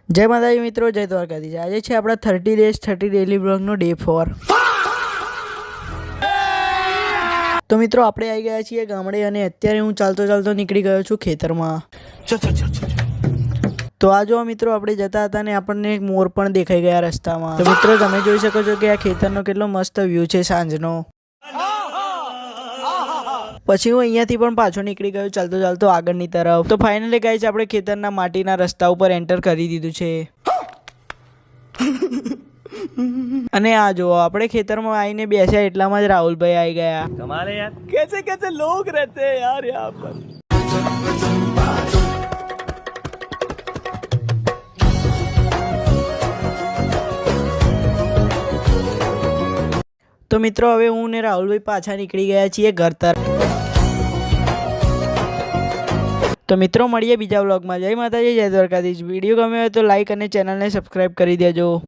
જય માતાજી મિત્રો, જય દ્વારકાધીશ। આજે છે આપણા 30 days 30 ડેલી બ્લોગનો ડે 4। તો મિત્રો આપણે આવી ગયા છીએ ગામડે અને અત્યારે હું ચાલતો નીકળી ગયો છું ખેતરમાં। તો આ જો મિત્રો આપણે જતા હતા ને આપણને એક મોર પણ દેખાઈ ગયા રસ્તામાં। તો મિત્રો તમે જોઈ શકો છો કે આ ખેતરનો કેટલો મસ્ત વ્યૂ છે સાંજનો। પછી હું અહીંયાથી પણ પાછો નીકળી ગયો ચાલતો આગળની તરફ। તો ફાઇનલી ગાઈસ આપણે ખેતરના માટીના રસ્તા ઉપર એન્ટર કરી દીધું છે। અને આ જો આપણે ખેતરમાં આવીને બેસ્યા એટલામાં જ રાહુલભાઈ આવી ગયા। कमाल है यार, कैसे कैसे लोग रहते हैं यार यहाँ पर। તો મિત્રો હવે હું ને રાહુલભાઈ પાછા નીકળી ગયા છીએ ઘર તરફ। તો મિત્રો મળીએ બીજા વ્લોગમાં। જય માતાજી, જય દ્વારકાધીશ। વિડીયો ગમ્યો હોય તો લાઈક અને ચેનલને સબસ્ક્રાઈબ કરી દેજો।